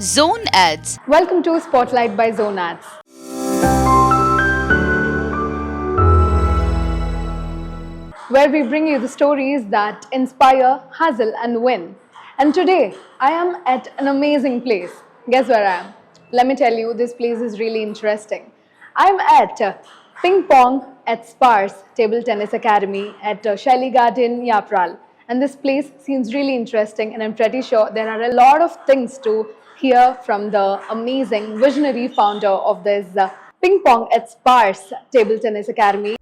Zone Ads. Welcome to Spotlight by Zone Ads. Where we bring you the stories that inspire, hustle, and win. And today, I am at an amazing place. Guess where I am? Let me tell you, this place is really interesting. I'm at Ping Pong at SPARS Table Tennis Academy at Shelly Garden, Yapral. And this place seems really interesting, and I'm pretty sure there are a lot of things to hear from the amazing visionary founder of this Ping Pong at SPARS Table Tennis Academy.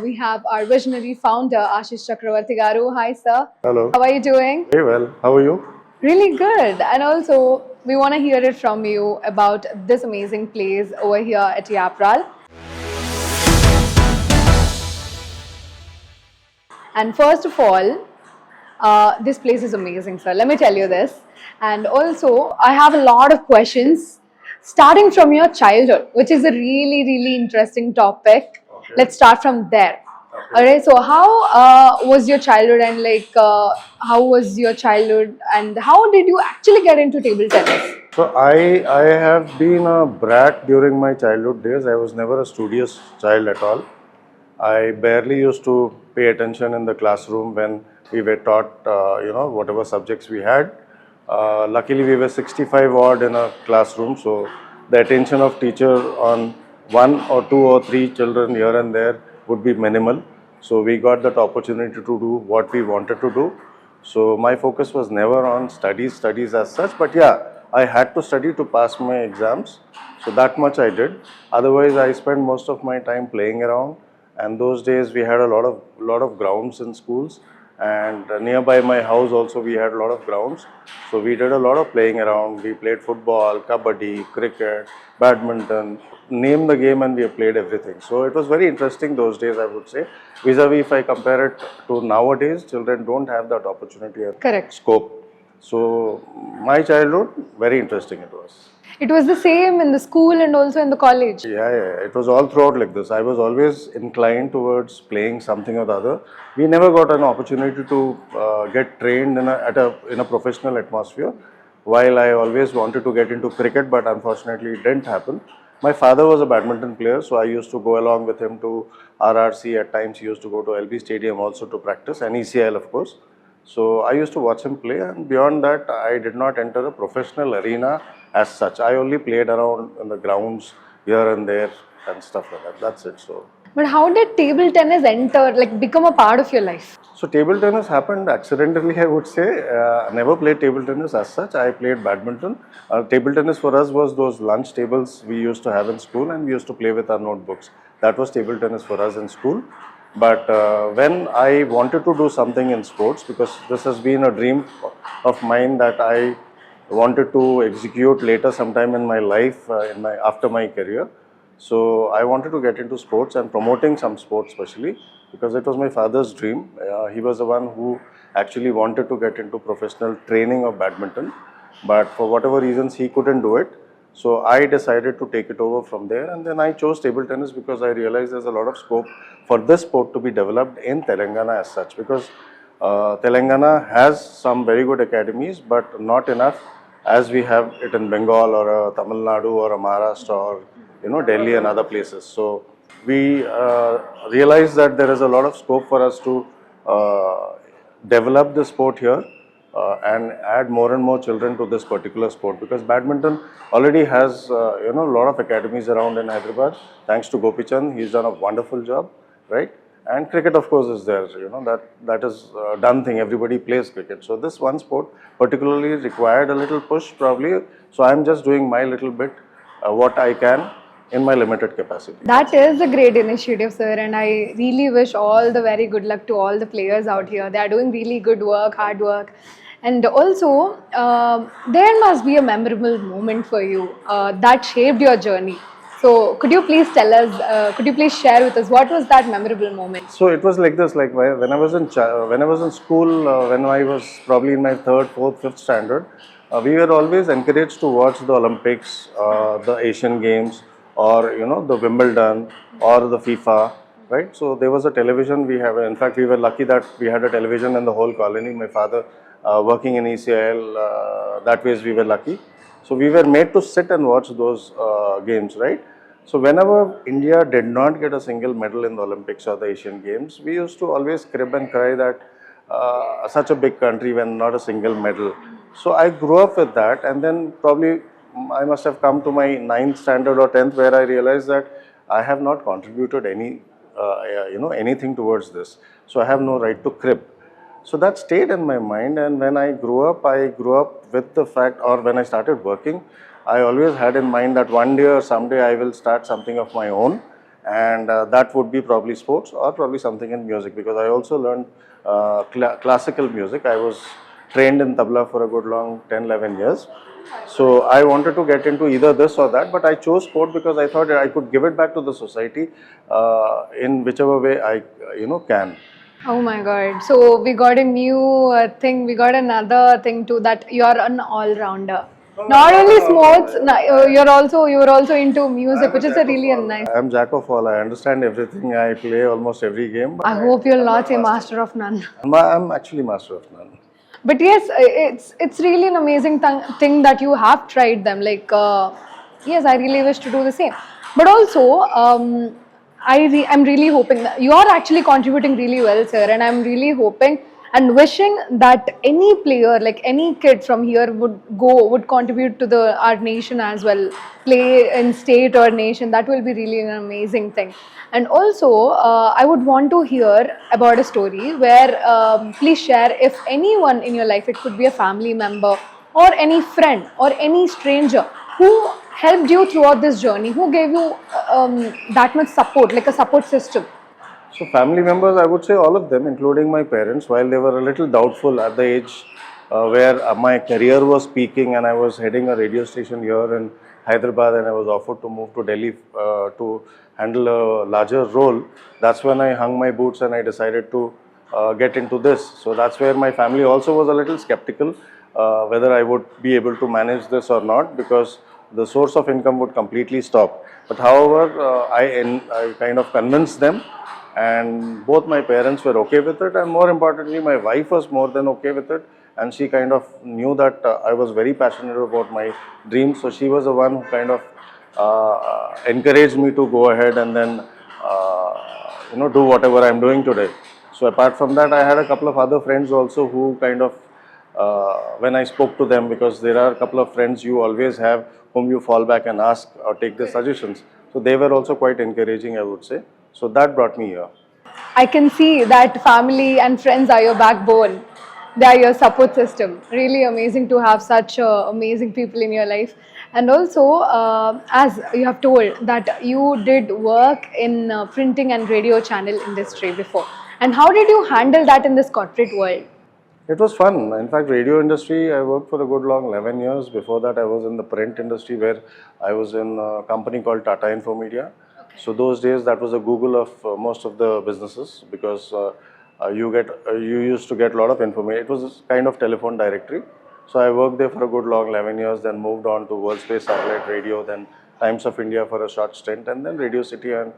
We have our visionary founder, Ashish Chakravarty garu. Hi, sir. Hello. How are you doing? Very well. How are you? Really good. And also, we want to hear it from you about this amazing place over here at Yapral. And first of all, this place is amazing, sir. Let me tell you this. And also, I have a lot of questions starting from your childhood, which is a really, really interesting topic. Okay. Let's start from there. Okay. All right. So, how was your childhood, and how was your childhood, and how did you actually get into table tennis? So I have been a brat during my childhood days. I was never a studious child at all. I barely used to pay attention in the classroom when we were taught, whatever subjects we had. Luckily, we were 65 odd in a classroom, so the attention of teacher on one or two or three children here and there would be minimal. So we got that opportunity to do what we wanted to do. So my focus was never on studies as such, but yeah, I had to study to pass my exams. So that much I did. Otherwise, I spent most of my time playing around. And those days we had a lot of grounds in schools, and nearby my house also we had a lot of grounds. So we did a lot of playing around. We played football, kabaddi, cricket, badminton, name the game, and we played everything. So it was very interesting those days, I would say. Vis-a-vis, if I compare it to nowadays, children don't have that opportunity and Correct. scope. So my childhood, very interesting it was. It was the same in the school and also in the college. Yeah, it was all throughout like this. I was always inclined towards playing something or the other. We never got an opportunity to get trained in a professional atmosphere. While I always wanted to get into cricket, but unfortunately it didn't happen. My father was a badminton player, so I used to go along with him to RRC. At times he used to go to LB Stadium also to practice, and ECL of course. So I used to watch him play, and beyond that, I did not enter a professional arena as such. I only played around in the grounds here and there and stuff like that. That's it. But how did table tennis become a part of your life? So table tennis happened accidentally, I would say. I never played table tennis as such. I played badminton. Table tennis for us was those lunch tables we used to have in school, and we used to play with our notebooks. That was table tennis for us in school. But when I wanted to do something in sports, because this has been a dream of mine that I wanted to execute later sometime in my life, after my career. So I wanted to get into sports and promoting some sports especially, because it was my father's dream. He was the one who actually wanted to get into professional training of badminton, but for whatever reasons he couldn't do it. So I decided to take it over from there, and then I chose table tennis because I realized there's a lot of scope for this sport to be developed in Telangana as such, because Telangana has some very good academies, but not enough as we have it in Bengal or Tamil Nadu or Maharashtra or Delhi and other places. So we realized that there is a lot of scope for us to develop the sport here and add more and more children to this particular sport, because badminton already has a lot of academies around in Hyderabad. Thanks to Gopichand, he's done a wonderful job, right? And cricket, of course, is there. That is a done thing. Everybody plays cricket. So this one sport particularly required a little push, probably. So I'm just doing my little bit, what I can in my limited capacity. That is a great initiative, sir, and I really wish all the very good luck to all the players out here. They are doing really good work, hard work. And also, there must be a memorable moment for you that shaped your journey. So could you please tell us, could you please share with us what was that memorable moment? So it was like this, like when I was in when I was in school, when I was probably in my third, fourth, fifth standard, we were always encouraged to watch the Olympics, the Asian Games, or the Wimbledon or the FIFA, right? So there was a television we have. In fact, we were lucky that we had a television in the whole colony. My father working in ECIL, that ways we were lucky. So we were made to sit and watch those games, right? So whenever India did not get a single medal in the Olympics or the Asian Games, we used to always crib and cry that such a big country when not a single medal. So I grew up with that, and then probably I must have come to my ninth standard or 10th where I realized that I have not contributed anything towards this. So I have no right to crib. So that stayed in my mind, and when I grew up with the fact, or when I started working, I always had in mind that one day or someday I will start something of my own, and that would be probably sports or probably something in music, because I also learned classical music. I was trained in tabla for a good long 10, 11 years. So I wanted to get into either this or that, but I chose sport because I thought I could give it back to the society in whichever way I can. Oh my God. So we got a new thing, we got another thing too, that you're an all-rounder. Not only sports, you're also into music, which is a really a nice. I'm jack of all. I understand everything. I play almost every game. But I hope you'll not say master of none. I'm actually master of none. But yes, it's really an amazing thing that you have tried them. Like, yes, I really wish to do the same. But also, I'm really hoping that you are actually contributing really well, sir. And I'm really hoping and wishing that any player, like any kid from here, would contribute to our nation as well, play in state or nation. That will be really an amazing thing. And also, I would want to hear about a story where, please share, if anyone in your life, it could be a family member or any friend or any stranger who helped you throughout this journey, who gave you that much support, like a support system. So family members, I would say all of them, including my parents, while they were a little doubtful at the age where my career was peaking and I was heading a radio station here in Hyderabad, and I was offered to move to Delhi to handle a larger role. That's when I hung my boots and I decided to get into this. So that's where my family also was a little skeptical whether I would be able to manage this or not, because the source of income would completely stop. But however, I kind of convinced them, and both my parents were okay with it, and more importantly my wife was more than okay with it, and she kind of knew that I was very passionate about my dreams. So she was the one who kind of encouraged me to go ahead and then do whatever I'm doing today. So apart from that, I had a couple of other friends also who kind of when I spoke to them, because there are a couple of friends you always have whom you fall back and ask or take their suggestions. So they were also quite encouraging, I would say. So that brought me here. I can see that family and friends are your backbone. They are your support system. Really amazing to have such amazing people in your life. And also, as you have told that you did work in printing and radio channel industry before. And how did you handle that in this corporate world? It was fun. In fact, radio industry, I worked for a good long 11 years. Before that, I was in the print industry, where I was in a company called Tata Infomedia. So those days, that was a Google of most of the businesses, because you used to get a lot of information. It was a kind of telephone directory. So I worked there for a good long 11 years, then moved on to World Space Satellite Radio, then Times of India for a short stint, and then Radio City and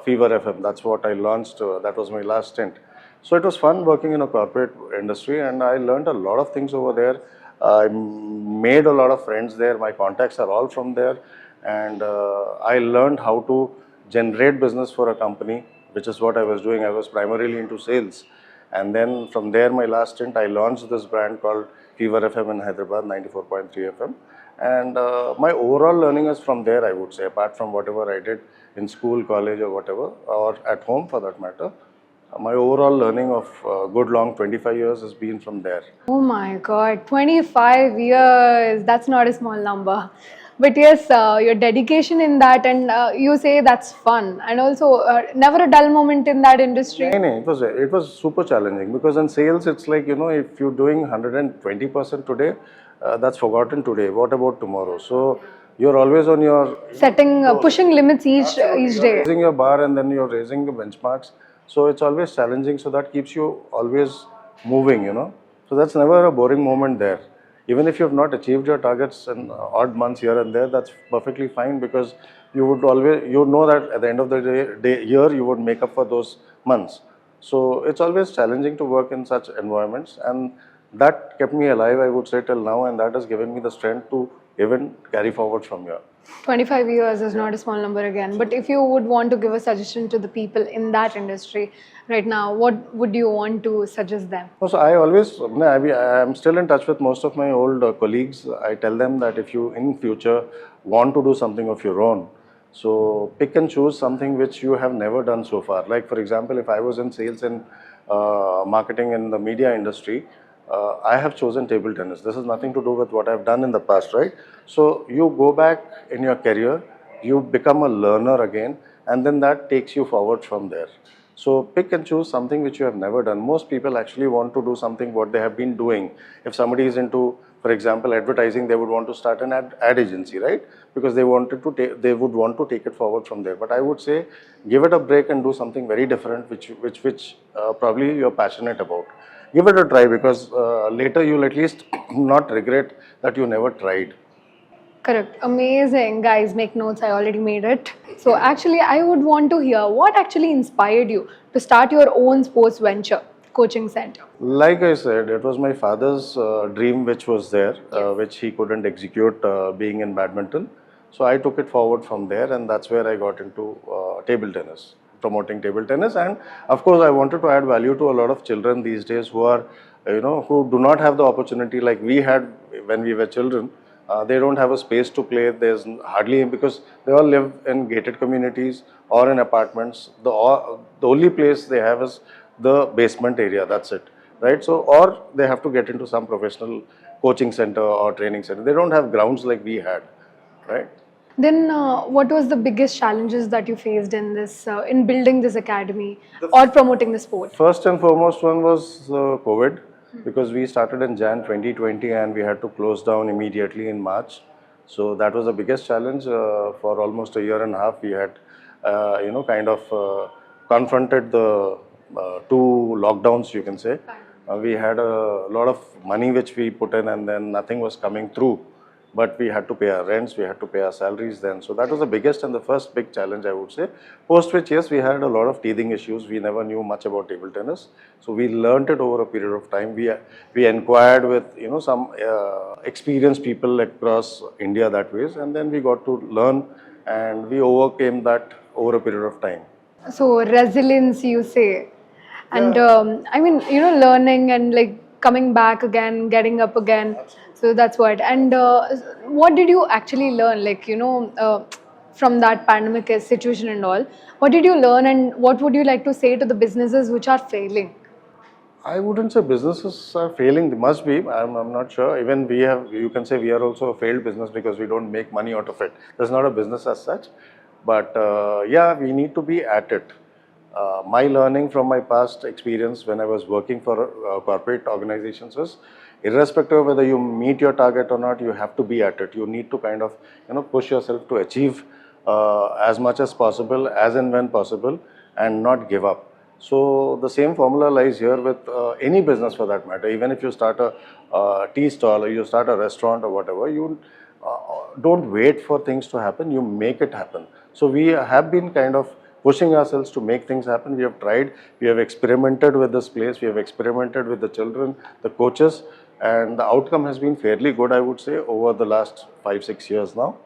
Fever FM. That's what I launched. That was my last stint. So it was fun working in a corporate industry, and I learned a lot of things over there. I made a lot of friends there. My contacts are all from there, and I learned how to generate business for a company, which is what I was doing. I was primarily into sales, and then from there, my last stint, I launched this brand called Fever FM in Hyderabad, 94.3 FM, and my overall learning is from there, I would say, apart from whatever I did in school, college, or whatever, or at home for that matter. My overall learning of good long 25 years has been from there. Oh my God, 25 years. That's not a small number. But yes, your dedication in that, and you say that's fun, and also never a dull moment in that industry. No, it was super challenging, because in sales it's like, if you're doing 120% today, that's forgotten today. What about tomorrow? So you're always on your Setting, pushing limits each day. raising your bar, and then you're raising the benchmarks. So it's always challenging. So that keeps you always moving, So that's never a boring moment there. Even if you have not achieved your targets in odd months here and there, that's perfectly fine, because you know that at the end of the year, you would make up for those months. So it's always challenging to work in such environments, and that kept me alive, I would say, till now, and that has given me the strength to even carry forward from here. 25 years is not a small number again. But if you would want to give a suggestion to the people in that industry right now, what would you want to suggest them? So I'm still in touch with most of my old colleagues. I tell them that if you in future want to do something of your own, so pick and choose something which you have never done so far. Like for example, if I was in sales and marketing in the media industry, I have chosen table tennis. This has nothing to do with what I've done in the past, right? So you go back in your career, you become a learner again, and then that takes you forward from there. So pick and choose something which you have never done. Most people actually want to do something what they have been doing. If somebody is into, for example, advertising, they would want to start an ad agency, right? Because they they would want to take it forward from there. But I would say, give it a break and do something very different, which probably you're passionate about. Give it a try, because later you'll at least not regret that you never tried. Correct. Amazing. Guys, make notes. I already made it. So, actually, I would want to hear what actually inspired you to start your own sports venture, coaching center. Like I said, it was my father's dream which was there, which he couldn't execute being in badminton. So I took it forward from there, and that's where I got into table tennis, promoting table tennis. And of course, I wanted to add value to a lot of children these days who are, who do not have the opportunity like we had when we were children. They don't have a space to play. There's hardly, because they all live in gated communities or in apartments. The only place they have is the basement area. That's it, right? So, or they have to get into some professional coaching center or training center. They don't have grounds like we had, right? Then, what was the biggest challenges that you faced in this, in building this academy or promoting the sport? First and foremost one was COVID, because we started in Jan 2020 and we had to close down immediately in March. So that was the biggest challenge. For almost a year and a half, we had, kind of confronted the two lockdowns, you can say. We had a lot of money which we put in, and then nothing was coming through. But we had to pay our rents, we had to pay our salaries then. So that was the biggest and the first big challenge, I would say. Post which, yes, we had a lot of teething issues. We never knew much about table tennis. So we learned it over a period of time. We inquired with, some experienced people across India that ways. And then we got to learn, and we overcame that over a period of time. So, resilience, you say. And I mean, learning and like coming back again, getting up again. So that's what. And what did you actually learn? Like, from that pandemic situation and all, what did you learn, and what would you like to say to the businesses which are failing? I wouldn't say businesses are failing. They must be. I'm not sure. Even you can say we are also a failed business because we don't make money out of it. There's not a business as such. But yeah, we need to be at it. My learning from my past experience when I was working for corporate organizations is, irrespective of whether you meet your target or not, you have to be at it. You need to kind of, push yourself to achieve as much as possible, as and when possible, and not give up. So the same formula lies here with any business for that matter. Even if you start a tea stall, or you start a restaurant or whatever, you don't wait for things to happen, you make it happen. So we have been kind of pushing ourselves to make things happen. We have tried, we have experimented with this place, we have experimented with the children, the coaches, and the outcome has been fairly good, I would say, over the last 5-6 years now.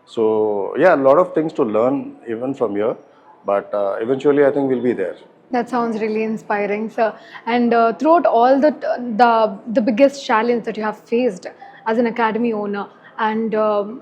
So yeah, a lot of things to learn even from here, but eventually I think we'll be there. That sounds really inspiring, sir. And throughout all the biggest challenge that you have faced as an academy owner, and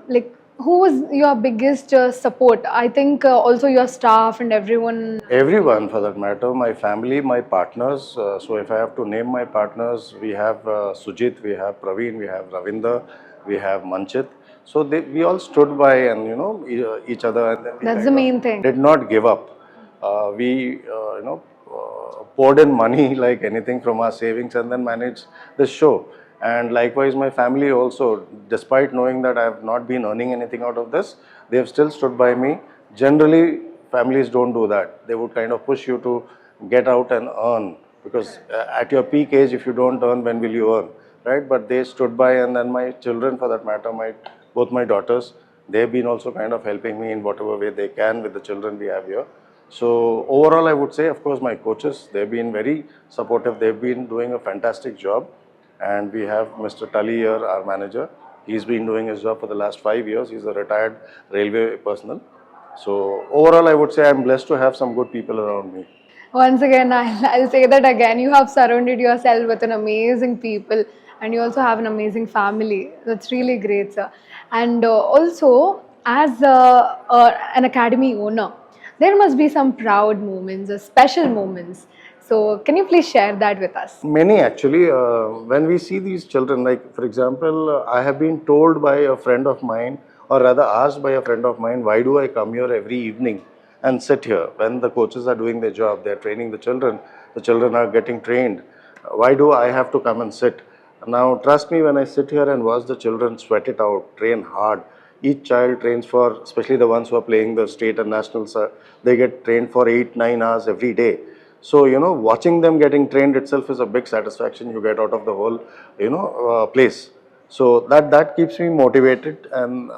like, who was your biggest support? I think also your staff and everyone. Everyone for that matter, my family, my partners. So if I have to name my partners, we have Sujit, we have Praveen, we have Ravinder, we have Manchit. So we all stood by and each other, and then we That's the main thing. did not give up. We poured in money like anything from our savings, and then managed the show. And likewise, my family also, despite knowing that I have not been earning anything out of this, they have still stood by me. Generally, families don't do that. They would kind of push you to get out and earn, because at your peak age, if you don't earn, when will you earn, right? But they stood by, and then my children, for that matter, both my daughters, they've been also kind of helping me in whatever way they can with the children we have here. So overall, I would say, of course, my coaches, they've been very supportive. They've been doing a fantastic job. And we have Mr. Tully here, our manager. He's been doing his job for the last 5 years. He's a retired railway personnel. So overall, I would say I'm blessed to have some good people around me. Once again, I'll say that again. You have surrounded yourself with an amazing people, and you also have an amazing family. That's really great, sir. And also, as an academy owner, there must be some proud moments, special moments. So, can you please share that with us? Many actually. When we see these children, like for example, I have been told by a friend of mine, or rather asked by a friend of mine, why do I come here every evening and sit here when the coaches are doing their job, they're training the children are getting trained. Why do I have to come and sit? Now, trust me, when I sit here and watch the children sweat it out, train hard, each child trains for, especially the ones who are playing the state and nationals, they get trained for 8-9 hours every day. So, watching them getting trained itself is a big satisfaction you get out of the whole, place. So that keeps me motivated, and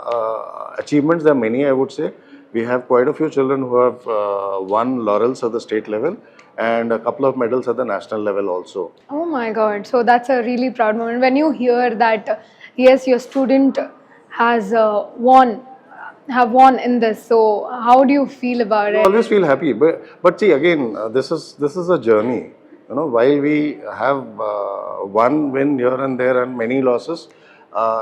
achievements, there are many, I would say. We have quite a few children who have won laurels at the state level and a couple of medals at the national level also. Oh my God. So that's a really proud moment when you hear that, yes, your student has have won in this. So how do you feel about You it? always feel happy, but see again, this is a journey. While we have one win here and there and many losses,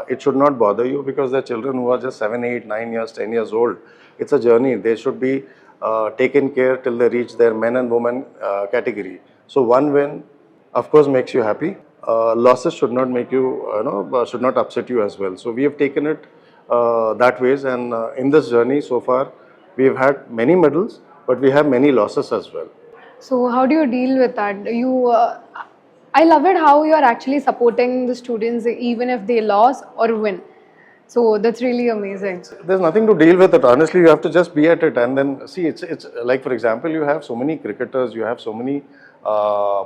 it should not bother you, because the children who are just 7, 8, 9 years, 10 years old, it's a journey. They should be taken care till they reach their men and women category. So one win, of course, makes you happy. Losses should not make you, should not upset you as well. So we have taken it that ways, and in this journey so far, we have had many medals, but we have many losses as well. So how do you deal with that? I love it how you are actually supporting the students even if they lose or win. So that's really amazing. There's nothing to deal with it. Honestly, you have to just be at it, and then see. It's like, for example, you have so many cricketers, you have so many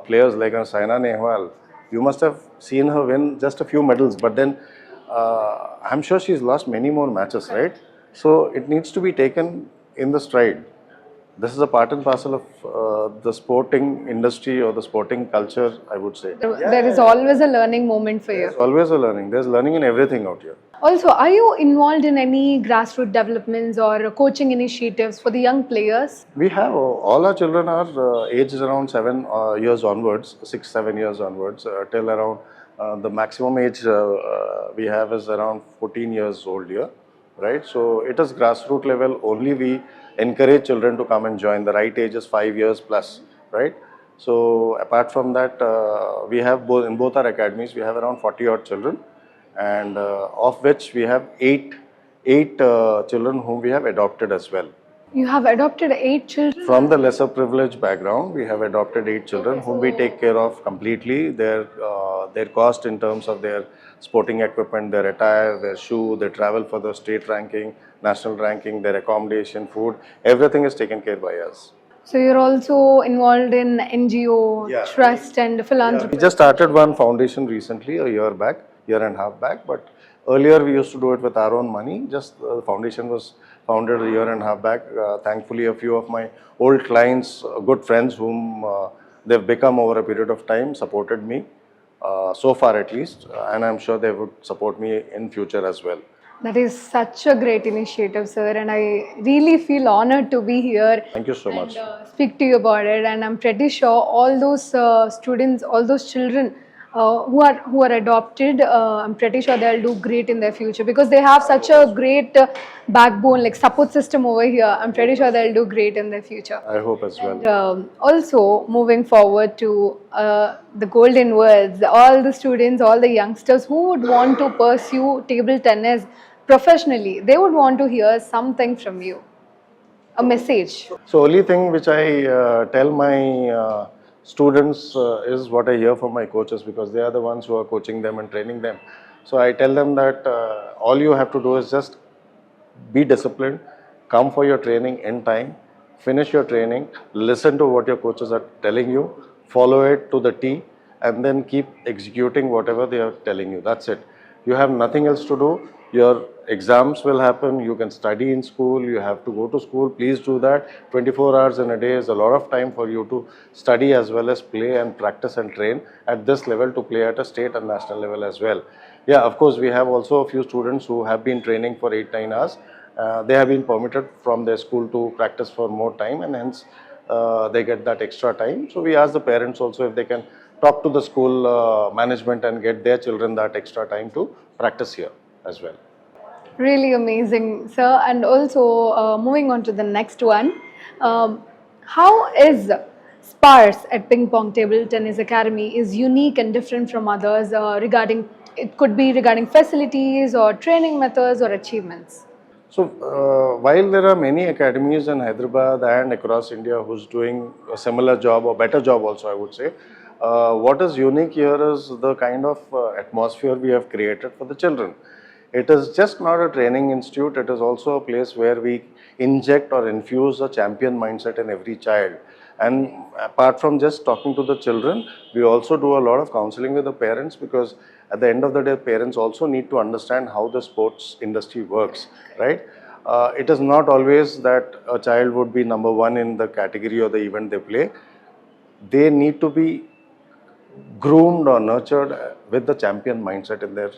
players like Saina Nehwal. You must have seen her win just a few medals, but then I'm sure she's lost many more matches, right? So it needs to be taken in the stride. This is a part and parcel of the sporting industry or the sporting culture, I would say. There is always a learning moment for you. There's always a learning. There's learning in everything out here. Also, are you involved in any grassroots developments or coaching initiatives for the young players? We have, all our children are aged around 7 years onwards, 6, 7 years onwards, till around the maximum age we have is around 14 years old here, right? So it is grassroots level only. We encourage children to come and join. The right age is 5 years plus, right? So apart from that, we have in both our academies, we have around 40 odd children, and of which we have eight children whom we have adopted as well. You have adopted 8 children? From the lesser privileged background, we have adopted 8 children whom we take care of completely. Their cost in terms of their sporting equipment, their attire, their shoe, their travel for the state ranking, national ranking, their accommodation, food, everything is taken care by us. So you're also involved in NGO, trust and philanthropy. We just started one foundation recently, a year and a half back, but earlier we used to do it with our own money. Just the foundation was founded a year and a half back. Thankfully, a few of my old clients, good friends whom they've become over a period of time, supported me, so far at least, and I'm sure they would support me in future as well. That is such a great initiative, sir, and I really feel honored to be here. Thank you so much. Speak to you about it, and I'm pretty sure all those students, all those children who are adopted, I'm pretty sure they'll do great in their future because they have such a great backbone, like support system over here. I'm pretty sure they'll do great in their future. I hope as well. And, also, moving forward to the golden words, all the students, all the youngsters who would want to pursue table tennis professionally, they would want to hear something from you, a message. So only thing which I tell my students is what I hear from my coaches, because they are the ones who are coaching them and training them. So I tell them that all you have to do is just be disciplined, come for your training in time, finish your training, listen to what your coaches are telling you, follow it to the T, and then keep executing whatever they are telling you. That's it. You have nothing else to do. Your exams will happen. You can study in school. You have to go to school. Please do that. 24 hours in a day is a lot of time for you to study as well as play and practice and train at this level, to play at a state and national level as well. Yeah, of course, we have also a few students who have been training for 8-9 hours. They have been permitted from their school to practice for more time, and hence they get that extra time. So we ask the parents also if they can talk to the school management and get their children that extra time to practice here as well. Really amazing, sir. And also, moving on to the next one, how is SPARS at Ping Pong Table Tennis Academy is unique and different from others regarding, it could be regarding facilities or training methods or achievements? So while there are many academies in Hyderabad and across India who's doing a similar job or better job also, I would say, what is unique here is the kind of atmosphere we have created for the children. It is just not a training institute, it is also a place where we inject or infuse a champion mindset in every child. And apart from just talking to the children, we also do a lot of counseling with the parents, because at the end of the day, parents also need to understand how the sports industry works, right? It is not always that a child would be number one in the category or the event they play. They need to be groomed or nurtured with the champion mindset in their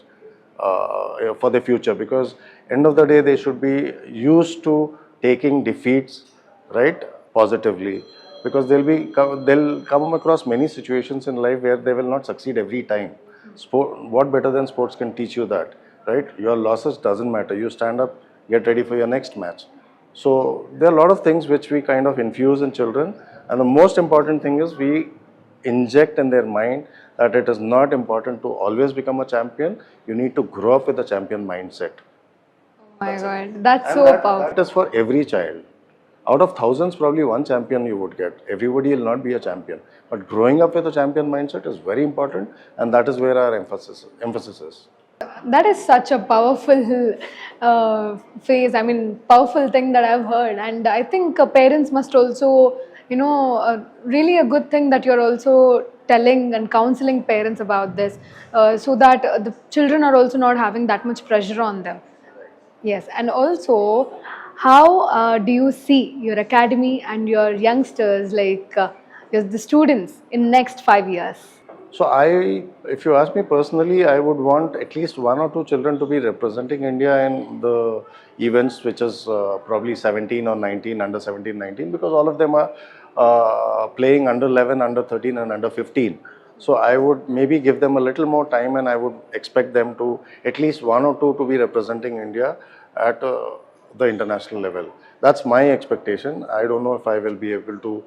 for the future, because end of the day they should be used to taking defeats, right, positively, because they'll come across many situations in life where they will not succeed every time. What better than sports can teach you that, right? Your losses doesn't matter. You stand up, get ready for your next match. So there are a lot of things which we kind of infuse in children, and the most important thing is we inject in their mind that it is not important to always become a champion. You need to grow up with a champion mindset. Oh my God, that's And so powerful. that is for every child. Out of thousands, probably one champion you would get. Everybody will not be a champion. But growing up with a champion mindset is very important, and that is where our emphasis is. That is such a powerful phase. I mean, powerful thing that I've heard, and I think parents must also, really a good thing that you're also telling and counseling parents about this, so that the children are also not having that much pressure on them. Yes, and also, how do you see your academy and your youngsters, like the students, in next 5 years? So if you ask me personally, I would want at least one or two children to be representing India in the events, which is probably 17 or 19, under 17, 19, because all of them are playing under 11, under 13 and under 15. So I would maybe give them a little more time, and I would expect them to, at least one or two, to be representing India at the international level. That's my expectation. I don't know if I will be able to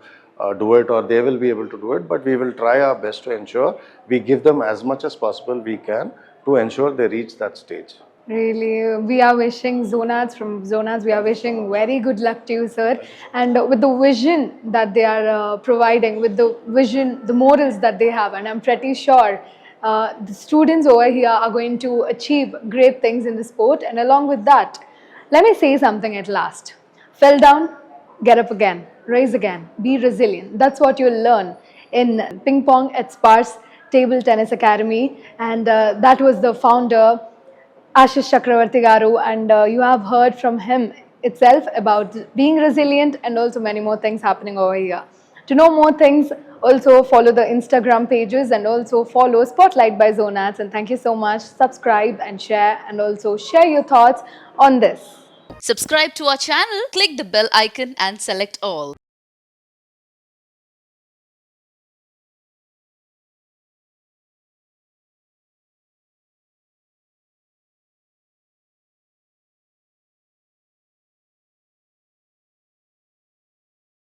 do it or they will be able to do it, but we will try our best to ensure we give them as much as possible we can to ensure they reach that stage. Really, we are wishing from Zonads, we are wishing very good luck to you, sir. And with the vision that they are providing, with the vision, the morals that they have, and I'm pretty sure the students over here are going to achieve great things in the sport. And along with that, let me say something at last. Fell down, get up again, rise again, be resilient. That's what you'll learn in Ping Pong at SPARS Table Tennis Academy. And that was the founder, Ashish Chakravarty garu, and you have heard from him itself about being resilient and also many more things happening over here. To know more things, also follow the Instagram pages and also follow Spotlight by Zonads. And thank you so much. Subscribe and share, and also share your thoughts on this. Subscribe to our channel, click the bell icon and select all.